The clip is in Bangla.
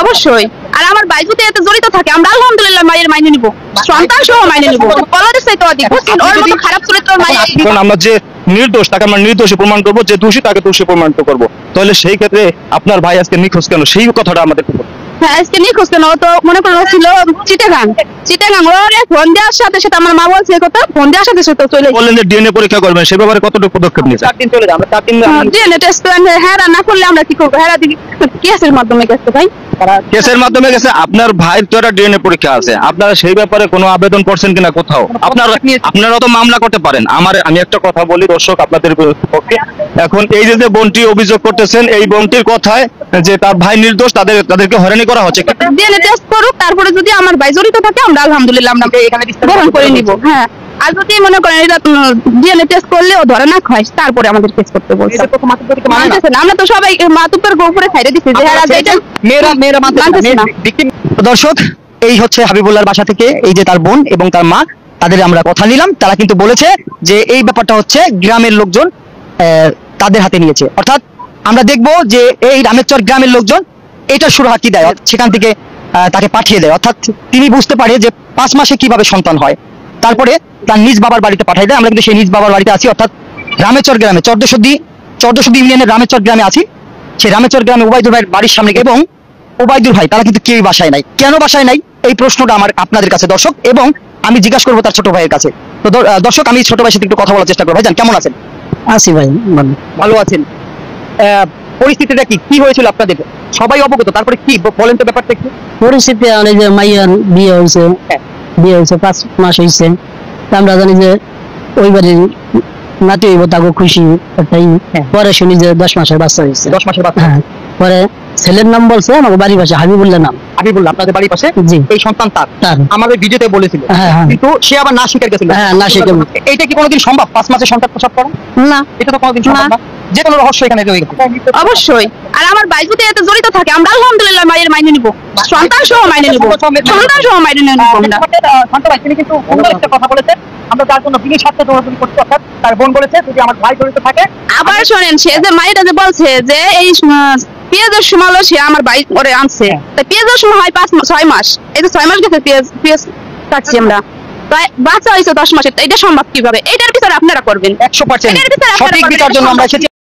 অবশ্যই। আর আমার ভাই যদি এতে জড়িত থাকে আমরা আলহামদুলিল্লাহ মায়ের মাইনে নিব, সন্তান সহ মাইনে নিব। কলেজের চাইতে অধিক বুঝছেন, ওর মতো খারাপ চরিত্র মাই। এখন আমরা যে নির্দোষ তাকে আমরা নির্দোষী প্রমাণ করবো, যে দোষী তাকে দোষী প্রমাণিত করবো। তাহলে সেই ক্ষেত্রে আপনার ভাই আজকে নিখোঁজ কেন, সেই কথাটা আমাদের হ্যাঁ আজকে নিখোঁজ কেন, ও তো মনে করো ছিল চিটাগাং ওরে ফোন দেওয়ার সাথে সাথে আমার মা বলছে কথা, ফোন দেওয়ার সাথে সাথে চলে বললেন যে ডিএনএ পরীক্ষা করবেন, সে ব্যাপারে কতটুকু পদক্ষেপ নিয়েছেন? 4 দিন চলে যাবে, আমরা 4 দিন ডিএনএ টেস্ট হ্যাঁ না করলে আমরা কি করবো? হ্যাঁ দিদি কেসের মাধ্যমে গেছে ভাই, কেসের মাধ্যমে গেছে। আপনার ভাইয়ের তো একটা ডিএনএ পরীক্ষা আছে, আপনারা সেই ব্যাপারে কোনো আবেদন করছেন কিনা কোথাও? আপনারা তো মামলা করতে পারেন। আমি একটা কথা বলি দর্শক আপনাদের পক্ষে, এখন এই যে বোনটি অভিযোগ করতেছেন, এই বোনটির কথায় যে তার ভাই নির্দোষ, তাদেরকে হয়রানি করা হচ্ছে। ডিএনএ টেস্ট করুক, তারপরে যদি আমার ভাই জড়িত থাকে আমরা আলহামদুলিল্লাহ আমরা এখানে গ্রহণ করে নিব। হ্যাঁ আর যদি মনে করেন এটা ডিএনএ টেস্ট করলে ও ধরে না খায়, তারপরে আমাদের কেস করতে বলছে। আমরা তো সবাই মাতুব্বর উপরে ছাইড়ে দিচ্ছি যে হ্যাঁ এটা মেয়েরা মানতেছে না। দর্শক এই হচ্ছে হাবিবুল্লাহর বাসা থেকে এই যে তার বোন এবং তার মা, তাদের আমরা কথা নিলাম। তারা কিন্তু বলেছে যে এই ব্যাপারটা হচ্ছে গ্রামের লোকজন তাদের হাতে নিয়েছে, অর্থাৎ আমরা দেখবো যে এই রামেরচর গ্রামের লোকজন এটা সুরাহা কি দেয়, সেখান থেকে তাকে পাঠিয়ে দেয়। অর্থাৎ তিনি বুঝতে পারে যে 5 মাসে কিভাবে সন্তান হয়, তারপরে তার নিজ বাবার বাড়িতে পাঠিয়ে দেয়। আমরা কিন্তু সেই নিজ বাবার বাড়িতে আছি, অর্থাৎ রামেরচর গ্রামে চর্দশোদ্দি ইউনিয়নের রামেরচর গ্রামে আছি। সেই রামেরচর গ্রামে ওবায়দুর ভাইয়ের বাড়ির সামনে, এবং ওবায়দুর ভাই তারা কিন্তু কেউই বাসায় নাই। কেন বাসায় নাই এই প্রশ্নটা আমার আপনাদের কাছে দর্শক, এবং আমি জিজ্ঞাসা করবো তার ছোট ভাইয়ের কাছে। তো দর্শক আমি ছোট ভাইয়ের সাথে একটু কথা বলার চেষ্টা করবো। ভাইজান কেমন আছেন? আছি ভাই, ভালো আছেন। পরিস্থিতিটা কি হয়েছিল আপনাদের? সবাই অবগত, তারপরে কি বলেন তো ব্যাপারটা একটু। পরিস্থিতি অনেক যে মাইয়ার বিয়ে হয়েছে 5 মাস হয়েছে, আমরা জানি যে ওই বাড়ির নাতি হইব, তাকে খুশি একটাই। পরে শুনি যে 10 মাসের বাচ্চা হয়েছে। 10 মাসের বাচ্চা। হ্যাঁ পরে ছেলের নাম বলছে আমাকে বাড়ির পাশে হাবিবুল্লাহ নাম। হাবিবুল্লাহ আপনাদের বাড়ির পাশে? জি। এই সন্তান তার আমাদের ভিডিওতে বলেছিল, কিন্তু সে আবার না স্বীকার করেছিল। হ্যাঁ না স্বীকার। এইটা কি কোনোদিন সম্ভব 5 মাসে সন্তান প্রসব করা? না এটা তো কোনোদিন সম্ভব না। যে কোনো রহস্য এখানে রয়ে গেছে। অবশ্যই। আর আমার ভাই যদি এতে জড়িত থাকে আমরা আলহামদুলিল্লাহ মায়ের মাইনে নিব, সন্তান সহ মাইনে নিব, সন্তান সহ মাইনে নিব আমরা। শান্ত ভাই তিনি কিন্তু সুন্দর একটা কথা বলেছেন, আমরা তার জন্য বিনি স্বার্থে দৌড়াদৌড়ি করছি। অর্থাৎ তার বোন বলেছে যদি আমার ভাই জড়িত থাকে। আবার শোনেন, সে যে মায়েরা যে বলছে যে এই পেঁয়াজের সময় হলো সে আমার ভাই করে আনছে, তাই পেঁয়াজের সময় হয় 6 মাস, এই যে 6 মাস গেছে পেঁয়াজ কাটছি আমরা, তাই বাচ্চা হয়েছে 10 মাসের। এটা সম্ভব কিভাবে? এটার বিচার আপনারা করবেন 100%। সঠিক বিচার জন্য আমরা এসেছি।